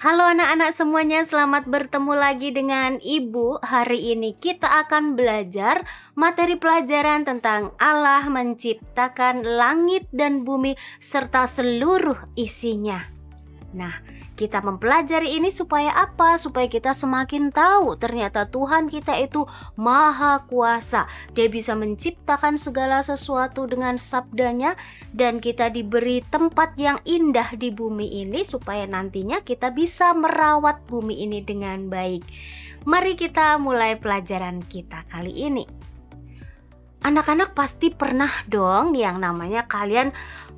Halo anak-anak semuanya, selamat bertemu lagi dengan Ibu. Hari ini kita akan belajar materi pelajaran tentang Allah menciptakan langit dan bumi serta seluruh isinya. Nah, kita mempelajari ini supaya apa? Supaya kita semakin tahu ternyata Tuhan kita itu Maha Kuasa. Dia bisa menciptakan segala sesuatu dengan sabdanya, dan kita diberi tempat yang indah di bumi ini supaya nantinya kita bisa merawat bumi ini dengan baik. Mari kita mulai pelajaran kita kali ini. Anak-anak pasti pernah dong yang namanya kalian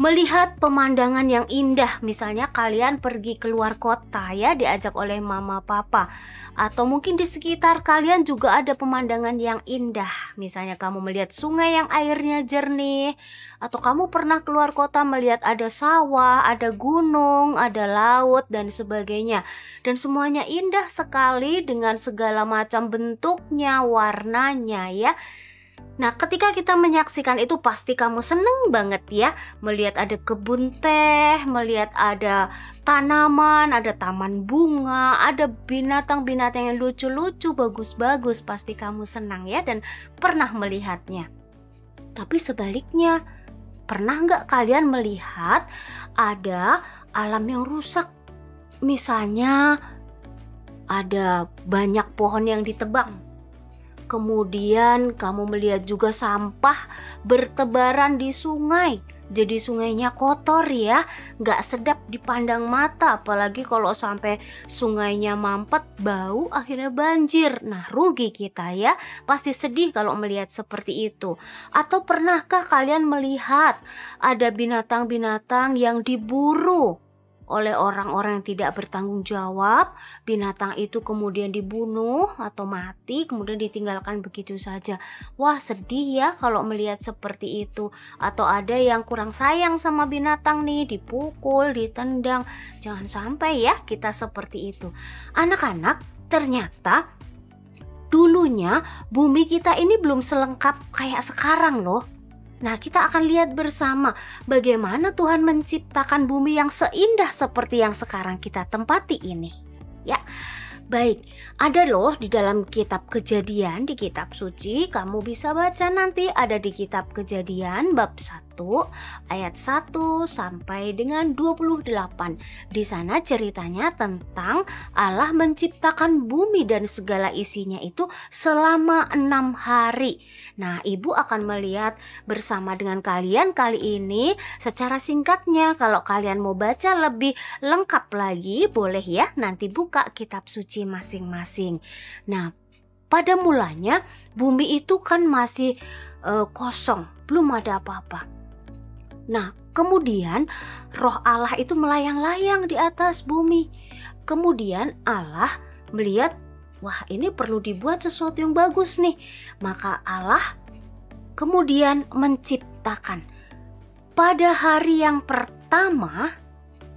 melihat pemandangan yang indah. Misalnya kalian pergi keluar kota ya, diajak oleh mama papa. Atau mungkin di sekitar kalian juga ada pemandangan yang indah. Misalnya kamu melihat sungai yang airnya jernih. Atau kamu pernah keluar kota melihat ada sawah, ada gunung, ada laut dan sebagainya. Dan semuanya indah sekali dengan segala macam bentuknya, warnanya ya. Nah, ketika kita menyaksikan itu pasti kamu seneng banget ya. Melihat ada kebun teh, melihat ada tanaman, ada taman bunga, ada binatang-binatang yang lucu-lucu, bagus-bagus. Pasti kamu senang ya dan pernah melihatnya. Tapi sebaliknya, pernah nggak kalian melihat ada alam yang rusak? Misalnya ada banyak pohon yang ditebang. Kemudian kamu melihat juga sampah bertebaran di sungai. Jadi sungainya kotor ya, gak sedap dipandang mata. Apalagi kalau sampai sungainya mampet, bau, akhirnya banjir. Nah, rugi kita ya, pasti sedih kalau melihat seperti itu. Atau pernahkah kalian melihat ada binatang-binatang yang diburu oleh orang-orang yang tidak bertanggung jawab? Binatang itu kemudian dibunuh atau mati, kemudian ditinggalkan begitu saja. Wah, sedih ya kalau melihat seperti itu. Atau ada yang kurang sayang sama binatang nih, dipukul, ditendang. Jangan sampai ya kita seperti itu. Anak-anak, ternyata dulunya bumi kita ini belum selengkap kayak sekarang loh. Nah, kita akan lihat bersama bagaimana Tuhan menciptakan bumi yang seindah seperti yang sekarang kita tempati ini. Ya, baik. Ada loh di dalam kitab Kejadian, di kitab suci. Kamu bisa baca nanti, ada di kitab Kejadian bab 1 ayat 1 sampai dengan 28. Di sana ceritanya tentang Allah menciptakan bumi dan segala isinya itu selama 6 hari. Nah, Ibu akan melihat bersama dengan kalian kali ini secara singkatnya. Kalau kalian mau baca lebih lengkap lagi, boleh ya nanti buka kitab suci masing-masing. Nah, pada mulanya bumi itu kan masih kosong, belum ada apa-apa. Nah, kemudian roh Allah itu melayang-layang di atas bumi. Kemudian Allah melihat, wah, ini perlu dibuat sesuatu yang bagus nih. Maka Allah kemudian menciptakan. Pada hari yang pertama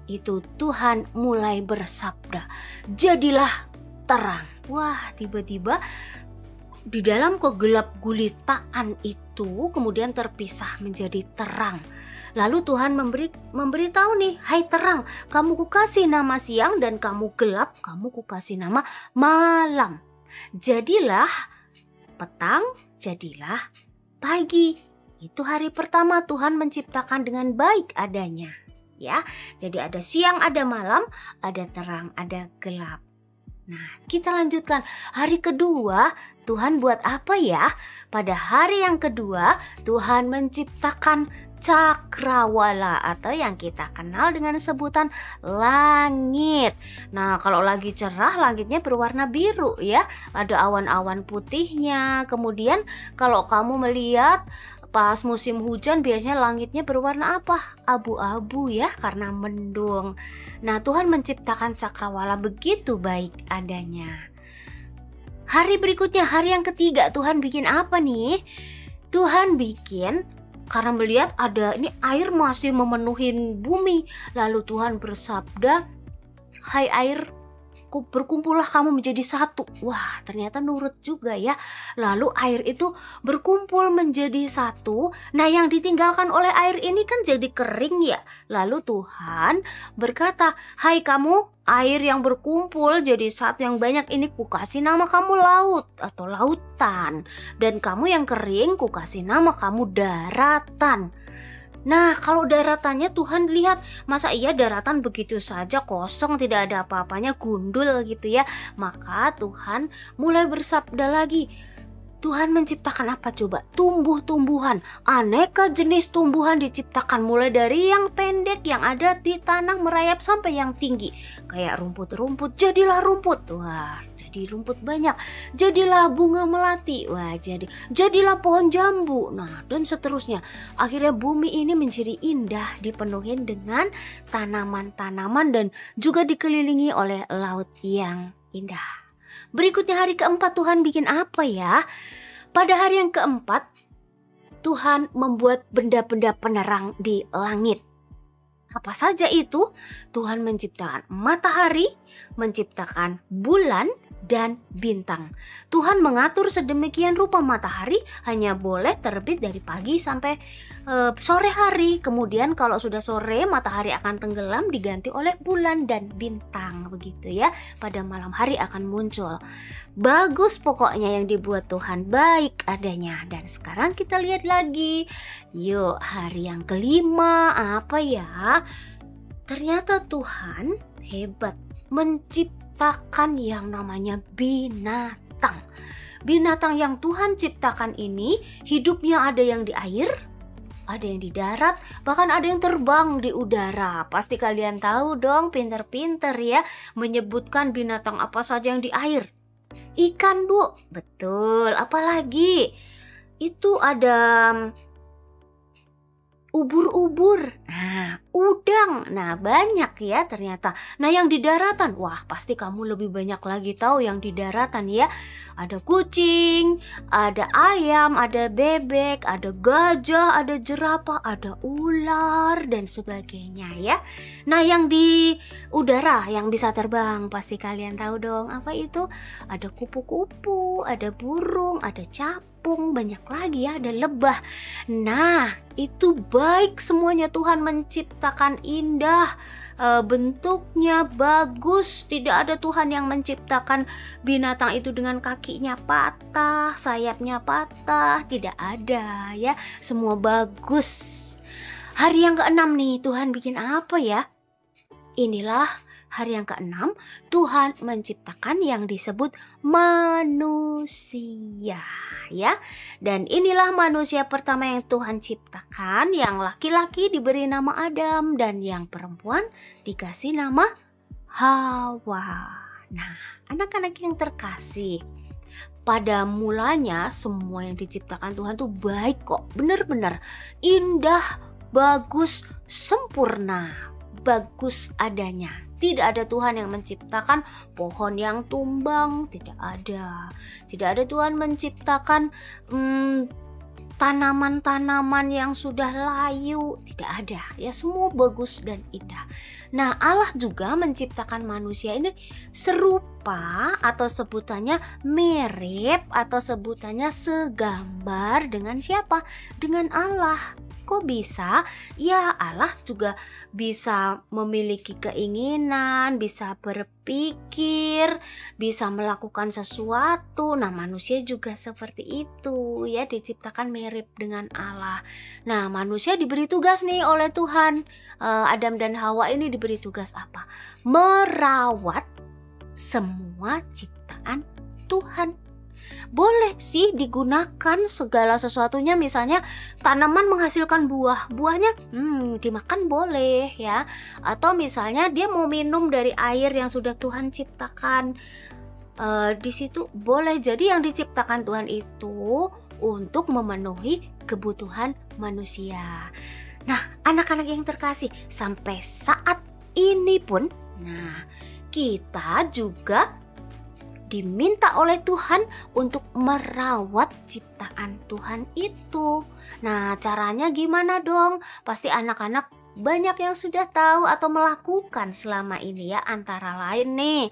itu Tuhan mulai bersabda, jadilah terang. Wah, tiba-tiba di dalam kegelap gulitaan itu kemudian terpisah menjadi terang. Lalu Tuhan memberitahu nih, hai terang, kamu kukasih nama siang, dan kamu gelap, kamu kukasih nama malam. Jadilah petang, jadilah pagi. Itu hari pertama Tuhan menciptakan dengan baik adanya. Ya, jadi ada siang, ada malam, ada terang, ada gelap. Nah, kita lanjutkan. Hari kedua Tuhan buat apa ya? Pada hari yang kedua Tuhan menciptakan cakrawala atau yang kita kenal dengan sebutan langit. Nah, kalau lagi cerah langitnya berwarna biru ya. Ada awan-awan putihnya. Kemudian kalau kamu melihat pas musim hujan biasanya langitnya berwarna apa? Abu-abu ya, karena mendung. Nah, Tuhan menciptakan cakrawala begitu baik adanya. Hari berikutnya, hari yang ketiga, Tuhan bikin apa nih? Tuhan bikin, karena melihat ada ini air masih memenuhi bumi. Lalu Tuhan bersabda, hai air, berkumpullah kamu menjadi satu. Wah, ternyata nurut juga ya. Lalu air itu berkumpul menjadi satu. Nah, yang ditinggalkan oleh air ini kan jadi kering ya. Lalu Tuhan berkata, hai kamu air yang berkumpul jadi satu yang banyak ini, kukasih nama kamu laut atau lautan. Dan kamu yang kering kukasih nama kamu daratan. Nah, kalau daratannya Tuhan lihat, masa iya daratan begitu saja kosong, tidak ada apa-apanya, gundul gitu ya. Maka Tuhan mulai bersabda lagi. Tuhan menciptakan apa coba? Tumbuh-tumbuhan, aneka jenis tumbuhan diciptakan, mulai dari yang pendek yang ada di tanah merayap sampai yang tinggi. Kayak rumput-rumput, jadilah rumput. Wah, jadi rumput banyak. Jadilah bunga melati. Wah, jadilah pohon jambu. Nah, dan seterusnya. Akhirnya bumi ini menjadi indah, dipenuhi dengan tanaman-tanaman dan juga dikelilingi oleh laut yang indah. Berikutnya hari keempat Tuhan bikin apa ya? Pada hari yang keempat Tuhan membuat benda-benda penerang di langit. Apa saja itu? Tuhan menciptakan matahari, menciptakan bulan dan bintang. Tuhan mengatur sedemikian rupa matahari hanya boleh terbit dari pagi sampai sore hari. Kemudian kalau sudah sore matahari akan tenggelam, diganti oleh bulan dan bintang, begitu ya. Pada malam hari akan muncul. Bagus pokoknya yang dibuat Tuhan, baik adanya. Dan sekarang kita lihat lagi. Yuk, hari yang kelima apa ya? Ternyata Tuhan hebat, menciptakan yang namanya binatang. Binatang yang Tuhan ciptakan ini hidupnya ada yang di air, ada yang di darat, bahkan ada yang terbang di udara. Pasti kalian tahu dong, pinter-pinter ya menyebutkan binatang apa saja yang di air. Ikan, Bu. Betul. Apalagi? Itu ada ubur-ubur, nah udang, nah banyak ya ternyata. Nah yang di daratan, wah pasti kamu lebih banyak lagi tahu yang di daratan ya. Ada kucing, ada ayam, ada bebek, ada gajah, ada jerapah, ada ular dan sebagainya ya. Nah yang di udara yang bisa terbang pasti kalian tahu dong apa itu. Ada kupu-kupu, ada burung, ada capung, banyak lagi ya, ada lebah. Nah itu baik semuanya, Tuhan menciptakan indah, bentuknya bagus. Tidak ada Tuhan yang menciptakan binatang itu dengan kakinya patah, sayapnya patah, tidak ada ya, semua bagus. Hari yang keenam nih Tuhan bikin apa ya? Inilah hari yang keenam, Tuhan menciptakan yang disebut manusia ya. Dan inilah manusia pertama yang Tuhan ciptakan. Yang laki-laki diberi nama Adam dan yang perempuan dikasih nama Hawa. Nah, anak-anak yang terkasih, pada mulanya semua yang diciptakan Tuhan tuh baik kok, benar-benar indah, bagus, sempurna, bagus adanya. Tidak ada Tuhan yang menciptakan pohon yang tumbang, tidak ada. Tidak ada Tuhan menciptakan tanaman-tanaman yang sudah layu, tidak ada. Ya semua bagus dan indah. Nah, Allah juga menciptakan manusia ini serupa atau sebutannya mirip atau sebutannya segambar dengan siapa? Dengan Allah. Kok bisa? Ya Allah juga bisa memiliki keinginan, bisa berpikir, bisa melakukan sesuatu. Nah manusia juga seperti itu ya, diciptakan mirip dengan Allah. Nah manusia diberi tugas nih oleh Tuhan. Adam dan Hawa ini diberi tugas apa? Merawat semua ciptaan Tuhan. Boleh sih digunakan segala sesuatunya, misalnya tanaman menghasilkan buah, buahnya dimakan boleh ya. Atau misalnya dia mau minum dari air yang sudah Tuhan ciptakan, di situ boleh. Jadi yang diciptakan Tuhan itu untuk memenuhi kebutuhan manusia. Nah anak-anak yang terkasih, sampai saat ini pun, nah kita juga diminta oleh Tuhan untuk merawat ciptaan Tuhan itu. Nah caranya gimana dong? Pasti anak-anak banyak yang sudah tahu atau melakukan selama ini ya. Antara lain nih,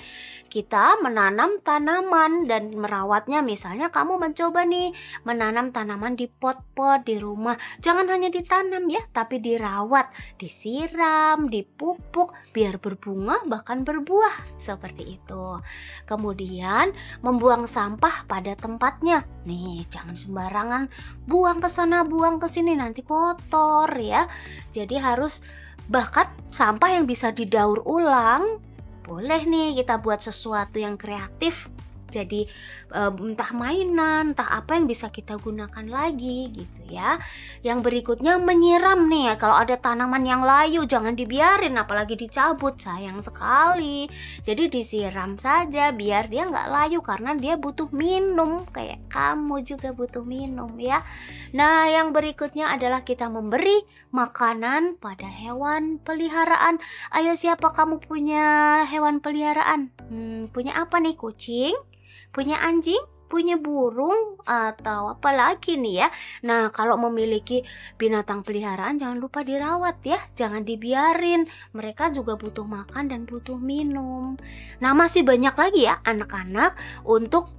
kita menanam tanaman dan merawatnya. Misalnya kamu mencoba nih menanam tanaman di pot-pot di rumah. Jangan hanya ditanam ya, tapi dirawat, disiram, dipupuk biar berbunga bahkan berbuah seperti itu. Kemudian membuang sampah pada tempatnya. Nih, jangan sembarangan buang ke sana, buang ke sini, nanti kotor ya. Jadi harus, bahkan sampah yang bisa didaur ulang, boleh nih kita buat sesuatu yang kreatif. Jadi entah mainan, entah apa yang bisa kita gunakan lagi gitu ya. Yang berikutnya menyiram nih ya. Kalau ada tanaman yang layu jangan dibiarin, apalagi dicabut, sayang sekali. Jadi disiram saja biar dia nggak layu, karena dia butuh minum, kayak kamu juga butuh minum ya. Nah, yang berikutnya adalah kita memberi makanan pada hewan peliharaan. Ayo, siapa kamu punya hewan peliharaan? Punya apa nih? Kucing? Punya anjing, punya burung, atau apa lagi nih ya. Nah, kalau memiliki binatang peliharaan jangan lupa dirawat ya, jangan dibiarin. Mereka juga butuh makan dan butuh minum. Nah, masih banyak lagi ya anak-anak untuk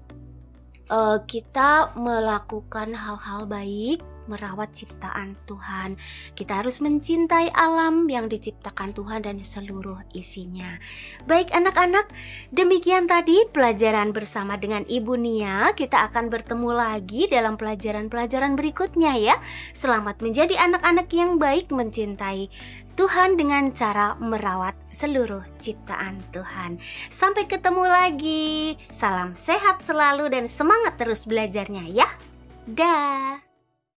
kita melakukan hal-hal baik, merawat ciptaan Tuhan. Kita harus mencintai alam yang diciptakan Tuhan dan seluruh isinya. Baik anak-anak, demikian tadi pelajaran bersama dengan Ibu Nia. Kita akan bertemu lagi dalam pelajaran-pelajaran berikutnya ya. Selamat menjadi anak-anak yang baik, mencintai Tuhan dengan cara merawat seluruh ciptaan Tuhan. Sampai ketemu lagi. Salam sehat selalu dan semangat terus belajarnya ya. Dah.